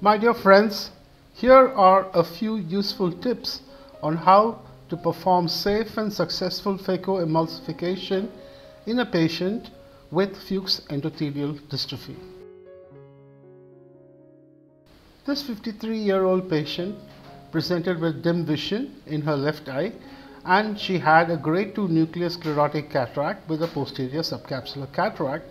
My dear friends, here are a few useful tips on how to perform safe and successful phacoemulsification in a patient with Fuchs endothelial dystrophy. This 53-year-old patient presented with dim vision in her left eye, and she had a grade 2 nuclear sclerotic cataract with a posterior subcapsular cataract.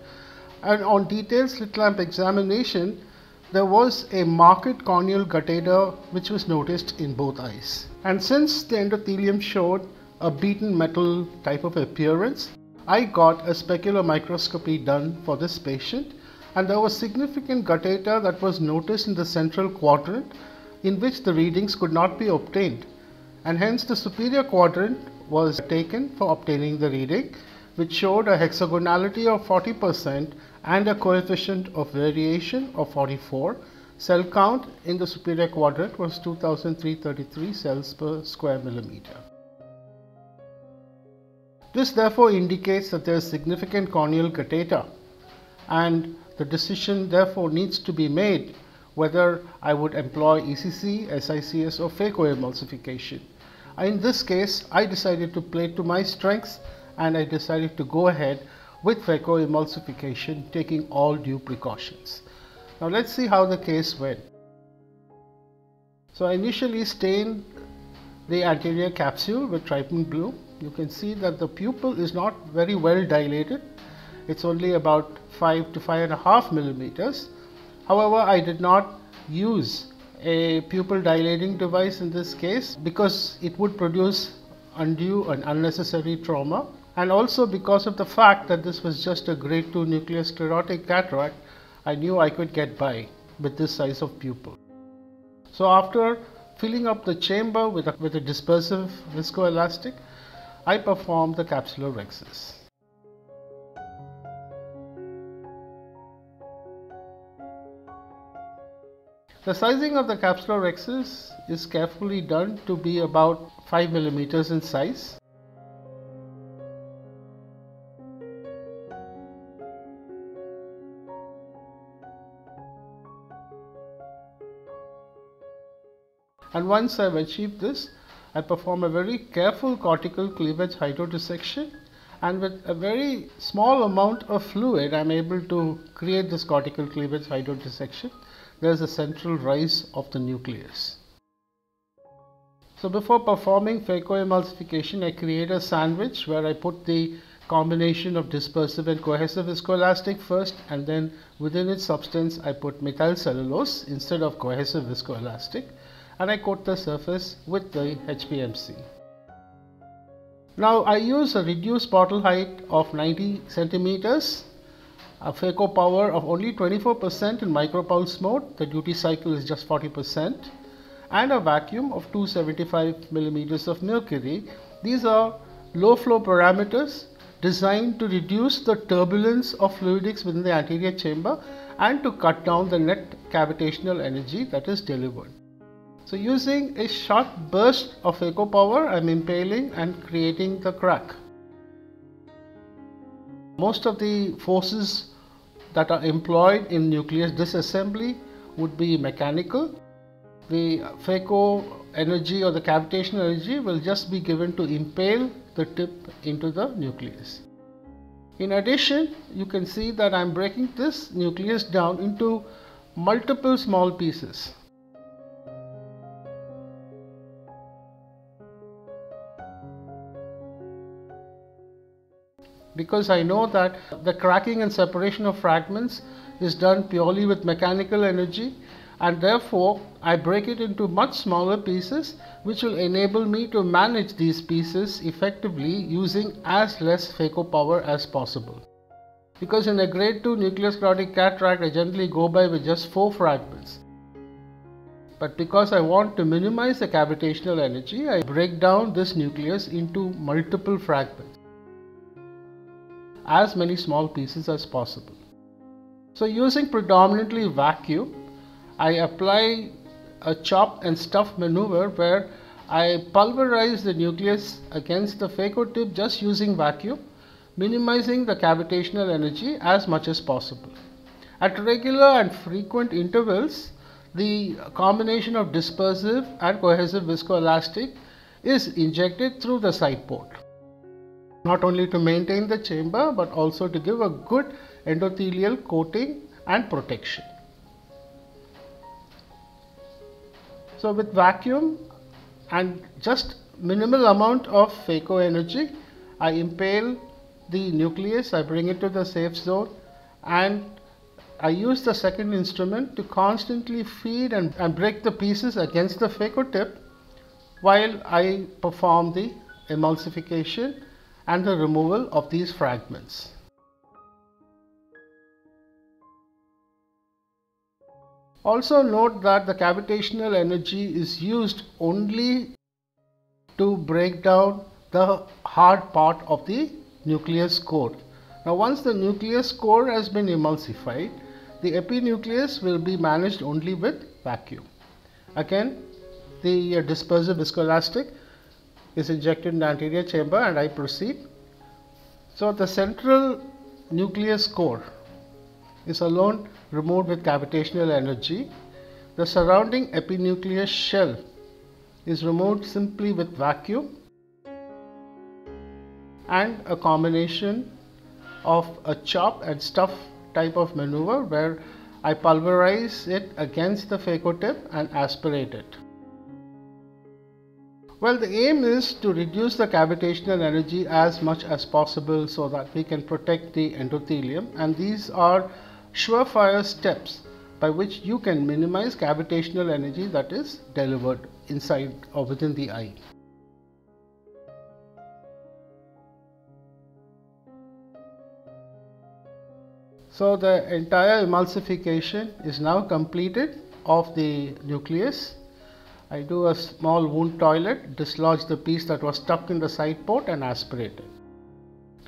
And on detailed slit lamp examination, there was a marked corneal guttator which was noticed in both eyes. And since the endothelium showed a beaten metal type of appearance, I got a specular microscopy done for this patient, and there was significant guttator that was noticed in the central quadrant in which the readings could not be obtained, and hence the superior quadrant was taken for obtaining the reading, which showed a hexagonality of 40% and a coefficient of variation of 44. Cell count in the superior quadrant was 2333 cells per square millimeter. This therefore indicates that there is significant corneal guttator, and the decision therefore needs to be made whether I would employ ECC, SICS or phacoemulsification. In this case, I decided to play to my strengths, and I decided to go ahead with phacoemulsification, taking all due precautions. Now let's see how the case went. So I initially stained the anterior capsule with trypan blue. You can see that the pupil is not very well dilated. It's only about 5 to 5.5 millimeters. However, I did not use a pupil dilating device in this case because it would produce undue and unnecessary trauma, and also because of the fact that this was just a grade 2 nuclear sclerotic cataract, I knew I could get by with this size of pupil. So after filling up the chamber with a dispersive viscoelastic, I performed the capsular rhexis. The sizing of the capsular rhexis is carefully done to be about 5 millimeters in size. And once I've achieved this, I perform a very careful cortical cleavage hydrodissection, and with a very small amount of fluid I'm able to create this cortical cleavage hydrodissection. There is a central rise of the nucleus. So before performing phacoemulsification, I create a sandwich where I put the combination of dispersive and cohesive viscoelastic first, and then within its substance I put methyl cellulose instead of cohesive viscoelastic, and I coat the surface with the HPMC. Now I use a reduced bottle height of 90 centimeters, a phaco power of only 24% in micropulse mode, the duty cycle is just 40%, and a vacuum of 275 millimeters of mercury. These are low flow parameters designed to reduce the turbulence of fluidics within the anterior chamber and to cut down the net cavitational energy that is delivered. So using a short burst of phaco power, I am impaling and creating the crack. Most of the forces that are employed in nucleus disassembly would be mechanical. The phaco energy or the cavitational energy will just be given to impale the tip into the nucleus. In addition, you can see that I am breaking this nucleus down into multiple small pieces. Because I know that the cracking and separation of fragments is done purely with mechanical energy, and therefore I break it into much smaller pieces, which will enable me to manage these pieces effectively using as less phaco power as possible. Because in a grade 2 nuclear sclerotic cataract, I generally go by with just 4 fragments. But because I want to minimize the cavitational energy, I break down this nucleus into multiple fragments, as many small pieces as possible. So using predominantly vacuum, I apply a chop and stuff maneuver where I pulverize the nucleus against the phaco tip just using vacuum, minimizing the cavitational energy as much as possible. At regular and frequent intervals, the combination of dispersive and cohesive viscoelastic is injected through the side port, not only to maintain the chamber but also to give a good endothelial coating and protection. So with vacuum and just minimal amount of phaco energy, I impale the nucleus, I bring it to the safe zone, and I use the second instrument to constantly feed and break the pieces against the phaco tip while I perform the emulsification and the removal of these fragments. Also note that the cavitational energy is used only to break down the hard part of the nucleus core. Now once the nucleus core has been emulsified, the epinucleus will be managed only with vacuum. Again, the dispersive viscoelastic is injected in the anterior chamber and I proceed. So the central nucleus core is alone removed with cavitational energy. The surrounding epinucleus shell is removed simply with vacuum and a combination of a chop and stuff type of maneuver where I pulverize it against the phaco tip and aspirate it. Well, the aim is to reduce the cavitational energy as much as possible so that we can protect the endothelium, and these are surefire steps by which you can minimize cavitational energy that is delivered inside or within the eye. So the entire emulsification is now completed of the nucleus. I do a small wound toilet, dislodge the piece that was stuck in the side port and aspirate it.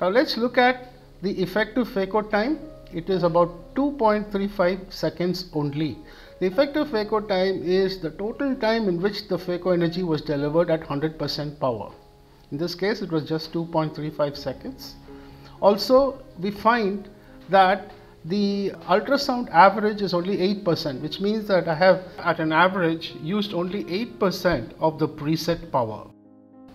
Now let's look at the effective phaco time. It is about 2.35 seconds only. The effective phaco time is the total time in which the phaco energy was delivered at 100% power. In this case, it was just 2.35 seconds. Also, we find that the ultrasound average is only 8%, which means that I have at an average used only 8% of the preset power,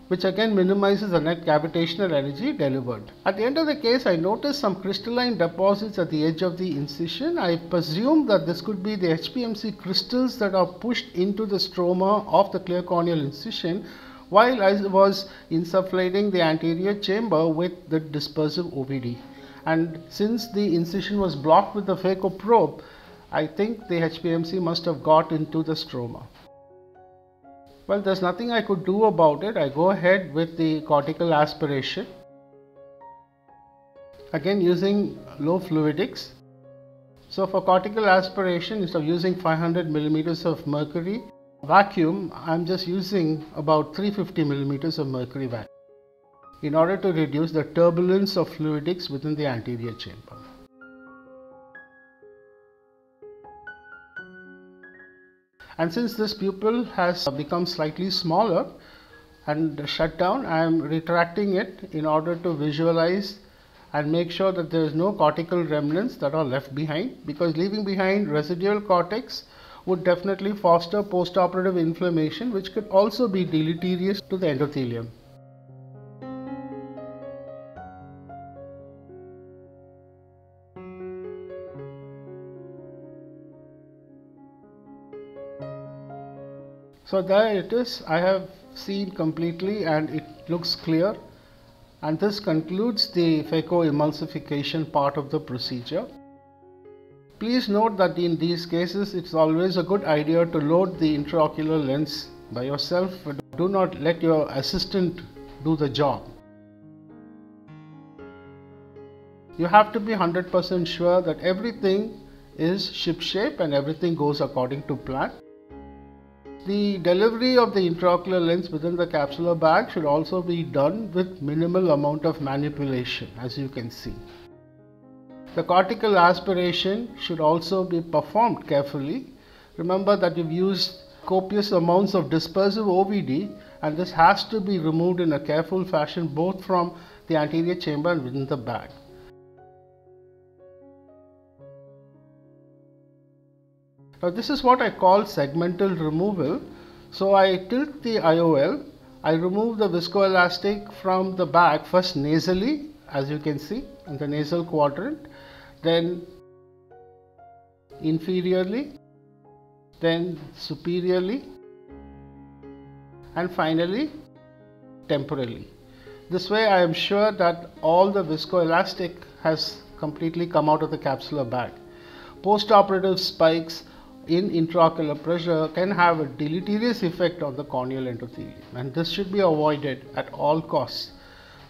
which again minimizes the net cavitational energy delivered. At the end of the case, I noticed some crystalline deposits at the edge of the incision. I presume that this could be the HPMC crystals that are pushed into the stroma of the clear corneal incision while I was insufflating the anterior chamber with the dispersive OVD. And since the incision was blocked with the phaco probe, I think the HPMC must have got into the stroma. Well, there's nothing I could do about it. I go ahead with the cortical aspiration. Again using low fluidics. So for cortical aspiration, instead of using 500 millimeters of mercury vacuum, I'm just using about 350 millimeters of mercury vacuum in order to reduce the turbulence of fluidics within the anterior chamber. And since this pupil has become slightly smaller and shut down, I am retracting it in order to visualize and make sure that there is no cortical remnants that are left behind, because leaving behind residual cortex would definitely foster postoperative inflammation, which could also be deleterious to the endothelium. So there it is. I have seen completely and it looks clear. And this concludes the phaco emulsification part of the procedure. Please note that in these cases, it's always a good idea to load the intraocular lens by yourself. Do not let your assistant do the job. You have to be 100% sure that everything is shipshape and everything goes according to plan. The delivery of the intraocular lens within the capsular bag should also be done with minimal amount of manipulation, as you can see. The cortical aspiration should also be performed carefully. Remember that you've used copious amounts of dispersive OVD, and this has to be removed in a careful fashion both from the anterior chamber and within the bag. Now this is what I call segmental removal. So I tilt the IOL, I remove the viscoelastic from the bag, first nasally, as you can see in the nasal quadrant, then inferiorly, then superiorly, and finally temporally. This way I am sure that all the viscoelastic has completely come out of the capsular bag. Post-operative spikes in intraocular pressure can have a deleterious effect on the corneal endothelium, and this should be avoided at all costs.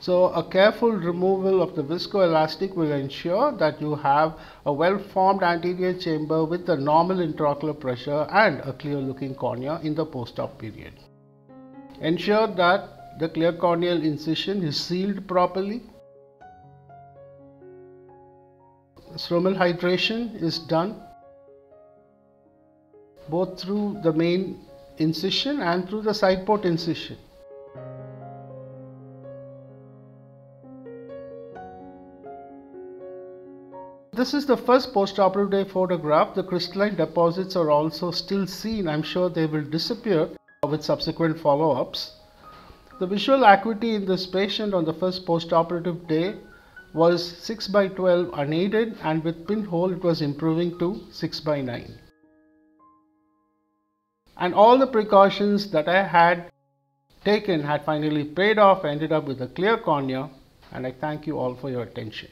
So a careful removal of the viscoelastic will ensure that you have a well-formed anterior chamber with the normal intraocular pressure and a clear looking cornea in the post-op period. Ensure that the clear corneal incision is sealed properly. Stromal hydration is done both through the main incision and through the side port incision. This is the first post-operative day photograph. The crystalline deposits are also still seen. I'm sure they will disappear with subsequent follow-ups. The visual acuity in this patient on the first post-operative day was 6/12 unaided, and with pinhole it was improving to 6/9. And all the precautions that I had taken had finally paid off. I ended up with a clear cornea, and I thank you all for your attention.